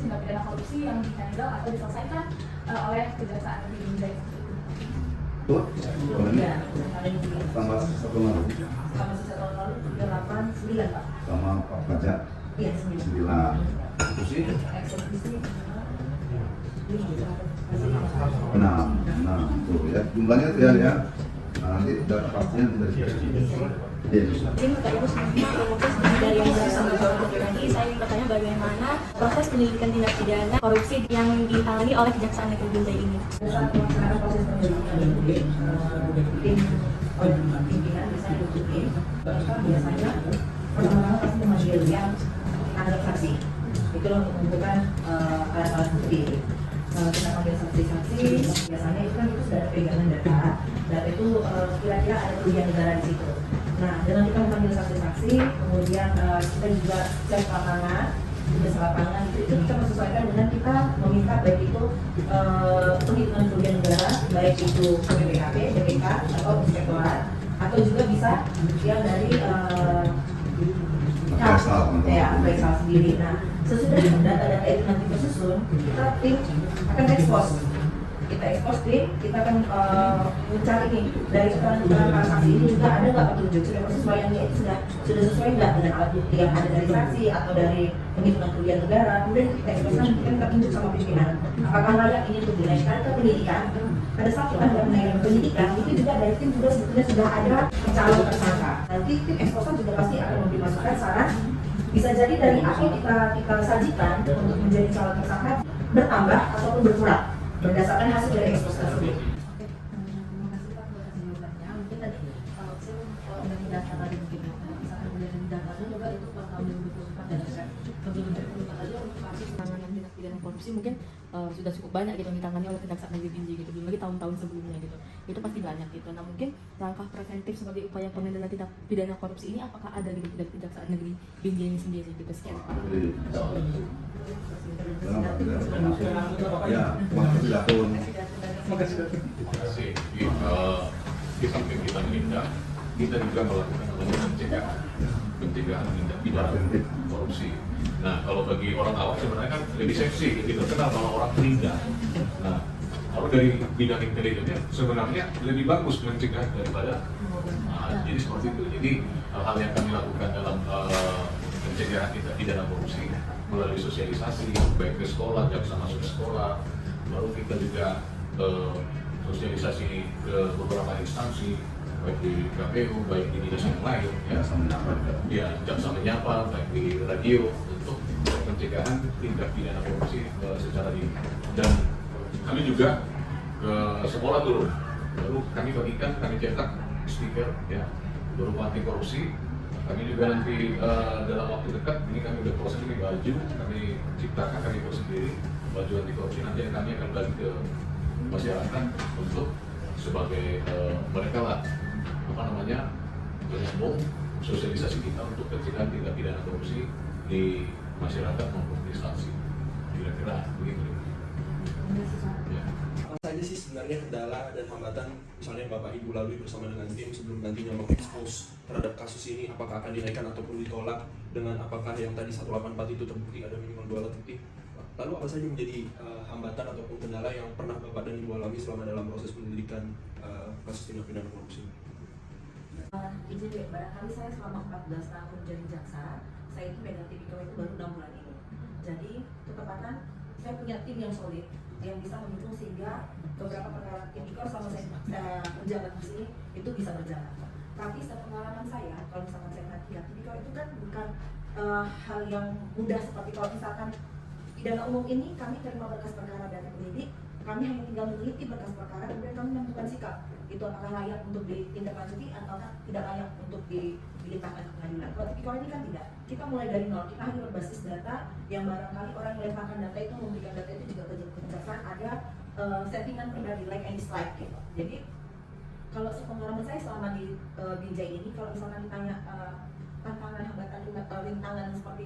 tindak pidana korupsi yang dihandle atau diselesaikan oleh Kejaksaan Negeri Binjai. Tambah 1 lalu. Sama sisa tahun lalu 9 Pak. Sama Pak Pajak. Iya 9. Itu sih. Eksekusi. 6. Nah, tuh ya. Jumlahnya tuh ya. Nah, nanti data pastinya tidak bisa. Jadi Bapak Ibu semua proses dari yang tadi saya ingin bertanya bagaimana proses penyelidikan tindak pidana korupsi yang ditangani oleh Kejaksaan Negeri Binjai ini. Saat melaksanakan proses penyelidikan tim pimpinan misalnya untuk tim, biasanya pertama-tama pasti memanggil yang anggap saksi. Itulah untuk menentukan alat-alat bukti. Kita panggil saksi-saksi, biasanya itu kan sudah ada pegangan data itu kira-kira ada kerugian negara di situ. Nah, dengan kita memanggil saksi-saksi, kemudian kita juga cek lapangan, tugas lapangan itu kita menyesuaikan dengan kita meminta baik itu penghitungan kerugian negara, baik itu BPKP, BPK atau inspektorat, atau juga bisa yang dari appraisal sendiri. Nah, sesudah data-data itu nanti tersusun, kita tim akan ekspos. Kita ekspos tim, kita akan mencari nih dari keterangan para saksi ini juga ada nggak petunjuk sudah persesuaiannya itu sudah sesuai nggak dengan alat bukti yang ada dari saksi atau dari penghitungan kerugian negara. Kemudian kita eksposkan, kita tunjuk sama pimpinan apakah layak ini untuk dinaikkan ke penyidikan. Pada saat kita sudah menaikkan penyidikan itu juga dari tim juga sebetulnya sudah ada calon tersangka. Nanti tim eksposan juga pasti akan memberi masukan saran. Bisa jadi dari apa yang kita sajikan untuk menjadi calon tersangka bertambah ataupun berkurang berdasarkan hasil dari ekspos tersebut. Terima kasih Pak atas jawabannya. Mungkin tadi kalau dari data tadi mungkin misalkan dari data juga itu per tahun 2024 dan sebelum 2024 aja untuk kasus Penanganan tindak pidana korupsi mungkin sudah cukup banyak gitu ditangani oleh Kejaksaan Negeri Binjai gitu, belum lagi tahun-tahun sebelumnya gitu. Itu pasti banyak gitu. Nah mungkin langkah preventif sebagai upaya pengendalian tindak pidana korupsi ini apakah ada gitu dari Kejaksaan Negeri Binjai ini sendiri gitu sekian Pak. Ya, makasih Datun. Terima kasih. Di samping kita menindak, kita juga melakukan pencegahan tindak pidana korupsi. Nah, kalau bagi orang awam sebenarnya kan lebih seksi, lebih terkenal kalau orang menindak. Nah, kalau dari bidang intelijennya sebenarnya lebih bagus mencegah daripada. Jadi seperti itu. Jadi hal-hal yang kami lakukan dalam pencegahan tindak pidana korupsi melalui sosialisasi, baik ke sekolah, jaksa masuk ke sekolah, baru kita juga sosialisasi ke beberapa instansi, baik di KPU, baik di dinas yang lain, ya, jaksa menyapa, baik di radio untuk pencegahan tindak pidana korupsi secara ini. Dan kami juga ke sekolah dulu, baru kami bagikan, kami cetak stiker, ya, berupa anti korupsi. Kami juga nanti dalam waktu dekat ini kami udah proses ini baju kami ciptakan, kami buat sendiri baju anti korupsi, nanti kami akan bagi ke masyarakat untuk sebagai mereka lah penyambung sosialisasi kita untuk pencegahan tindak pidana korupsi di masyarakat maupun di instansi. Kira-kira begitu. Ya. Apa saja sih sebenarnya kendala dan hambatan misalnya Bapak Ibu lalui bersama dengan tim sebelum nantinya mengekspos terhadap kasus ini, apakah akan dinaikkan ataupun ditolak, dengan apakah yang tadi 184 itu terbukti ada minimal 2 alat bukti. Lalu apa saja menjadi hambatan ataupun kendala yang pernah Bapak dan Ibu alami selama dalam proses penyelidikan kasus tindak pidana korupsi? Izin ya, barangkali saya selama 14 tahun jadi jaksa, saya itu pegang tipikal itu baru 6 bulan ini. Jadi ketepatan saya punya tim yang solid yang bisa mendukung sehingga beberapa perkara tipikal selama saya menjabat di sini itu bisa berjalan. Tapi sepengalaman saya, kalau misalkan saya perhatikan, tipikal itu kan bukan hal yang mudah seperti kalau misalkan pidana umum ini kami terima berkas perkara dari penyidik, kami hanya tinggal meneliti berkas perkara kemudian kami menentukan sikap itu apakah layak untuk ditindaklanjuti atau tidak layak untuk dilimpahkan ke pengadilan. Kalau tipikal ini kan tidak, kita mulai dari nol, kita hanya berbasis data yang barangkali orang melimpahkan data itu memberikan data itu juga ke kejaksaan ada settingan pribadi like and dislike gitu. Jadi kalau sepengalaman saya selama di Binjai ini, kalau misalkan ditanya tantangan, hambatan, rintangan seperti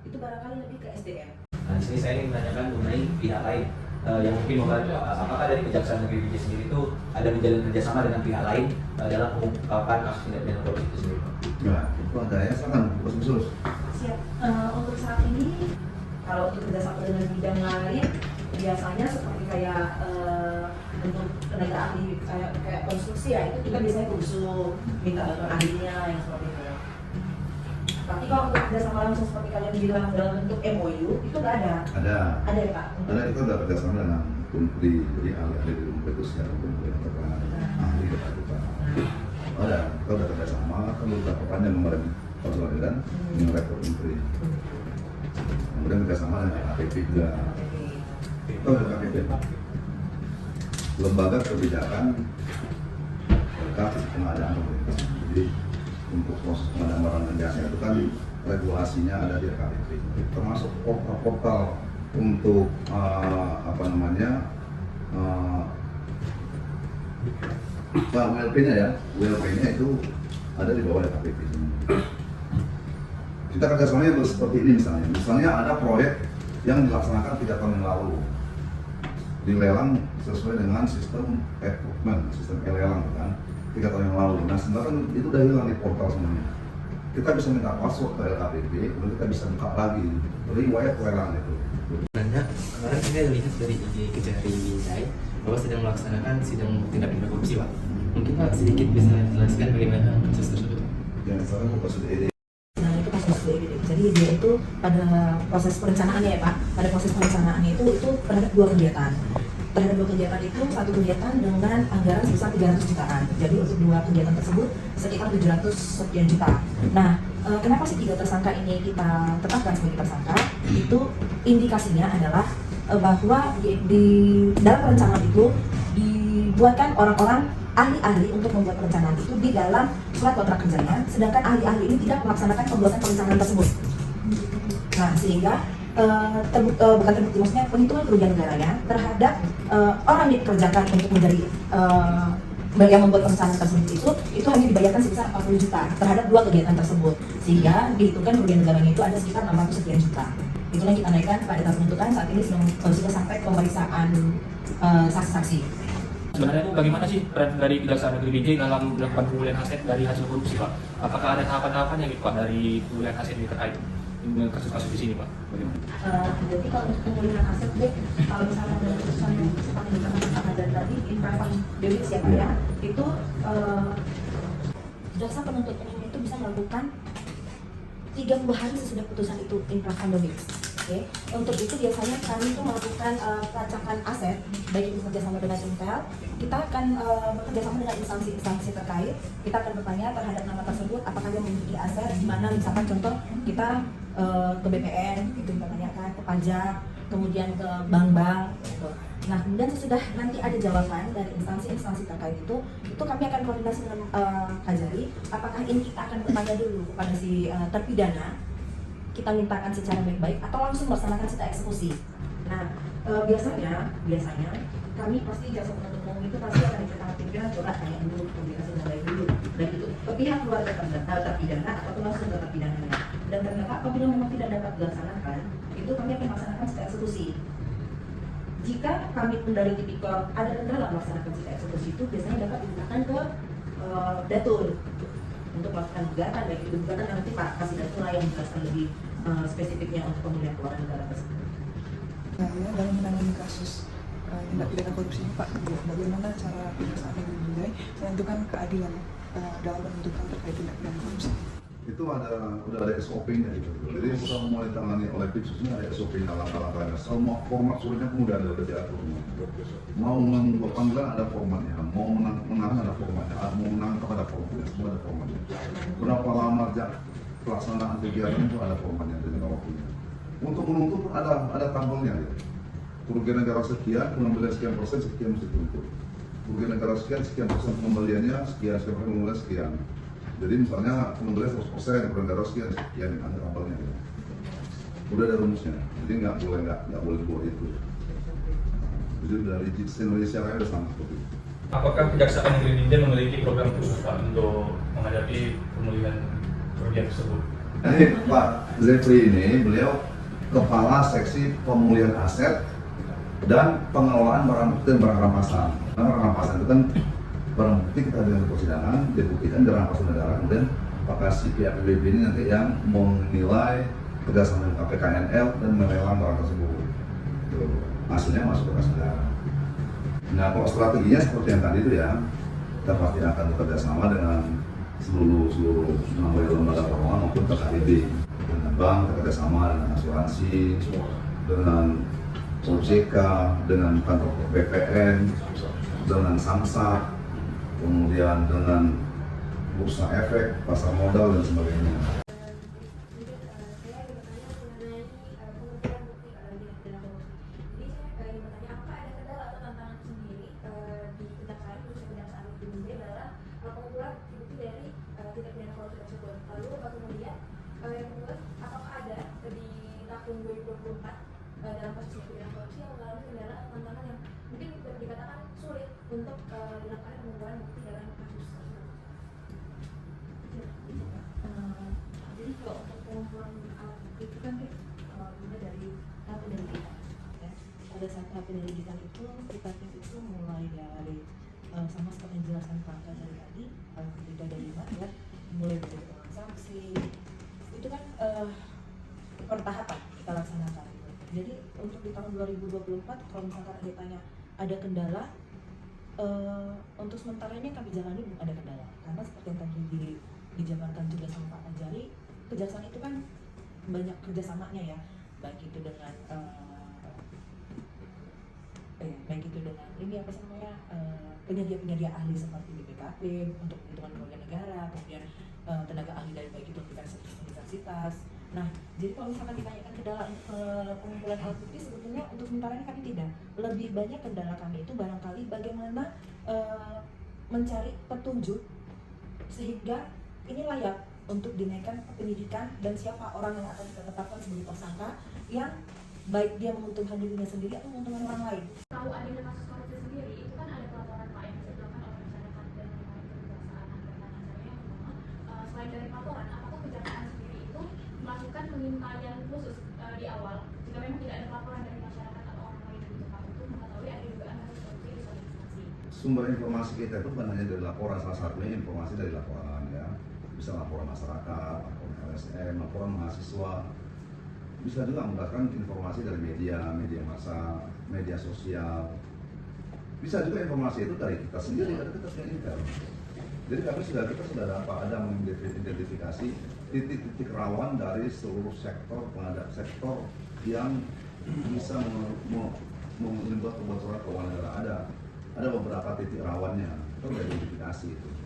itu barangkali lebih ke SDM. Nah, di sini saya ingin menanyakan mengenai pihak lain yang mungkin membantu. Apakah dari Kejaksaan Negeri Binjai sendiri itu ada menjalin kerjasama dengan pihak lain dalam mengungkapkan kasus tindak pidana korupsi itu sendiri? Ya, itu ada ya, silakan, khusus. Siap. Untuk saat ini Kalau untuk kerjasama dengan bidang lain, biasanya seperti kayak untuk tenaga ahli kayak konstruksi ya, itu kita biasanya kursus minta bantuan ahlinya yang seperti itu. Tapi kalau untuk kerjasama langsung seperti kalian bilang dalam bentuk MOU itu nggak ada. Ada Ya Pak? kita udah kerjasama dengan Umpri, jadi ahli-ahli di Umpri itu secara Umpri ahli kita ada, kita udah kerjasama kan beberapa kan yang kemarin konsultan dengan rektor Umpri, kemudian kerjasama dengan APP juga. Kita udah APP lembaga kebijakan terkait pengadaan pemerintah. Jadi untuk proses pengadaan barang dan jasa itu kan regulasinya ada di RKPP, termasuk portal-portal untuk WLP-nya ya, WLP-nya itu ada di bawah RKPP. Kita kerjasamanya seperti ini misalnya ada proyek yang dilaksanakan 3 tahun yang lalu, dilelang sesuai dengan sistem equipment, sistem lelang kan 3 tahun yang lalu. Nah sebenarnya itu udah hilang di portal semuanya. Kita bisa minta password ke LKPP, kemudian kita bisa buka lagi riwayat lelang itu. Sebenarnya kemarin saya lihat dari IG Kejari Binjai bahwa sedang melaksanakan sidang tindak pidana korupsi, Pak. Mungkin Pak sedikit bisa jelaskan bagaimana proses tersebut? Yang sekarang kasus DD. Nah itu kasus DD. Jadi dia itu pada proses perencanaannya ya Pak, pada proses perencanaannya itu terhadap 2 kegiatan. Terhadap 2 kegiatan itu, satu kegiatan dengan anggaran sebesar 300 jutaan. Jadi untuk 2 kegiatan tersebut sekitar 700 sekian juta. Nah, kenapa sih 3 tersangka ini kita tetapkan sebagai tersangka? Itu indikasinya adalah bahwa di dalam perencanaan itu dibuatkan orang-orang ahli-ahli untuk membuat perencanaan itu di dalam surat kontrak kerjanya, sedangkan ahli-ahli ini tidak melaksanakan pembuatan perencanaan tersebut. Nah, sehingga bukan terbukti, maksudnya penghitungan kerugian negaranya terhadap orang yang dikerjakan untuk menjadi yang membuat perencanaan tersebut itu hanya dibayarkan sebesar 40 juta terhadap 2 kegiatan tersebut, sehingga dihitungkan kerugian negaranya itu ada sekitar 600 sekian juta. Itulah yang kita naikkan pada tahap penuntutan. Saat ini sudah sampai pemeriksaan saksi-saksi. Sebenarnya itu bagaimana sih peran dari Kejaksaan Negeri BJ dalam melakukan pemulihan aset dari hasil korupsi, Pak? Apakah ada tahapan-tahapannya gitu, Pak, dari pemulihan aset ini terkait dengan kasus-kasus di sini, Pak? Bagaimana? Jadi kalau untuk pemulihan aset, kalau misalnya ada keputusan yang seperti dikatakan dan tadi infravan Dewi siapa ya, itu jaksa penuntut umum itu bisa melakukan 30 hari sesudah putusan itu infravan Dewi. Oke, untuk itu biasanya kami itu melakukan pelacakan aset, baik itu bekerjasama dengan Intel, kita akan bekerjasama dengan instansi-instansi terkait. Kita akan bertanya terhadap nama tersebut, apakah dia memiliki aset, di mana misalkan contoh kita ke BPN, itu kita tanyakan, ke pajak, kemudian ke bank-bank, gitu. Nah, kemudian sesudah nanti ada jawaban dari instansi-instansi terkait itu kami akan koordinasi dengan Kajari, apakah ini kita akan bertanya dulu kepada si terpidana, kita mintakan secara baik-baik atau langsung melaksanakan secara eksekusi. Nah, biasanya kami pasti jaksa penuntut umum itu pasti akan diceritakan pimpinan coba tanya dulu, komunikasi dengan baik dulu, dan itu ke pihak keluarga terpidana ataupun langsung ke terpidananya. Dan ternyata apabila memang tidak dapat dilaksanakan, itu kami akan melaksanakan secara eksekusi. Jika kami pun dari tipikor ada kendala melaksanakan secara eksekusi itu biasanya dapat digunakan ke datul untuk melakukan gugatan, baik itu gugatan nanti Pak Kasih Datul lah yang menjelaskan lebih spesifiknya untuk pemulihan keuangan negara tersebut. Nah, ya, dalam menangani kasus tindak pidana korupsi ini Pak, bagaimana cara Kejaksaan Negeri Binjai menentukan keadilan dalam menentukan terkait tindak pidana korupsi? Itu udah ada SOP-nya gitu. Jadi bukan mau ditangani oleh tim khususnya ada SOP-nya, langkah-langkahnya. Semua format suratnya pun udah diatur. Mau membuat panggilan ada formatnya, mau menang ada formatnya, mau menangkap ada formatnya, semua ada formatnya. Berapa lama pelaksanaan kegiatan itu ada formatnya dan waktunya. Untuk menuntut pun ada tabelnya gitu. Kerugian negara sekian, pengembalian sekian persen, sekian mesti tuntut. Kerugian negara sekian persen pengembaliannya, sekian persen pengembalian sekian. Jadi misalnya pengembalian 100%, kerugian negara sekian ada tabelnya gitu. Udah ada rumusnya, jadi nggak boleh buat itu. Jadi dari Indonesia kayaknya udah sama seperti itu. Apakah Kejaksaan Negeri Binjai memiliki program khusus, Pak, untuk menghadapi pemulihan kerugian tersebut? Ini Pak Zefri ini, beliau Kepala Seksi Pemulihan Aset dan Pengelolaan Barang Bukti dan Barang Rampasan. Nah, barang rampasan itu kan barang bukti kita dengan persidangan, dibuktikan dirampas negara, kemudian Pak Kasih pihak PBB ini nanti yang menilai kerjasama dengan KPKNL dan melelang barang tersebut. Tuh, hasilnya masuk ke kas negara. Nah, kalau strateginya seperti yang tadi itu ya, kita pasti akan bekerja sama dengan seluruh lembaga keuangan maupun KKB, dengan bank, bekerja sama dengan asuransi, dengan OJK, dengan kantor BPN, dengan Samsat, kemudian dengan bursa efek, pasar modal dan sebagainya. Dalam kasus pidana korupsi yang mengalami kendala tantangan yang mungkin dikatakan sulit untuk dilakukan pengumpulan bukti dalam kasus tersebut. Jadi kalau untuk pengumpulan alat bukti itu kan mulai dari tahap penyelidikan. Ya. Pada saat tahap penyelidikan itu kita itu mulai dari sama seperti yang dijelaskan Pak dari tadi, kita dari mana ya, mulai dari keterangan saksi, itu kan per tahapan kita laksanakan. Jadi untuk di tahun 2024 kalau misalkan ada tanya ada kendala, untuk sementara ini kami jalani belum ada kendala karena seperti yang tadi dijabarkan juga sama Pak Anjari, kejaksaan itu kan banyak kerjasamanya ya, baik itu dengan ini apa sih namanya penyedia ahli seperti BPKP untuk perhitungan kerugian negara, kemudian tenaga ahli dari baik itu universitas. Nah, jadi kalau misalkan ditanyakan kendala pengumpulan alat bukti, sebetulnya untuk sementara ini kami tidak. Lebih banyak kendala kami itu barangkali bagaimana mencari petunjuk sehingga ini layak untuk dinaikkan ke penyidikan dan siapa orang yang akan kita tetapkan sebagai tersangka yang baik dia menguntungkan dirinya sendiri atau menguntungkan orang lain. Tahu adanya kasus korupsi sendiri, itu kan ada pelaporan Pak yang bisa dilakukan oleh masyarakat dan kejaksaan. Selain dari pelaporan, apakah kejaksaan sendiri itu melakukan pengintaian khusus di awal jika memang tidak ada laporan dari masyarakat atau orang lain di tempat untuk mengetahui ada dugaan kasus korupsi di suatu instansi? Sumber informasi kita itu bukan hanya dari laporan, salah satunya informasi dari laporan ya, bisa laporan masyarakat, laporan LSM, laporan mahasiswa, bisa juga mendapatkan informasi dari media massa, media sosial, bisa juga informasi itu dari kita sendiri, dari kita punya intel. Jadi kita sudah ada mengidentifikasi titik-titik rawan dari seluruh sektor yang bisa membuat kebocoran keuangan negara. Ada beberapa titik rawannya, itu sudah identifikasi itu.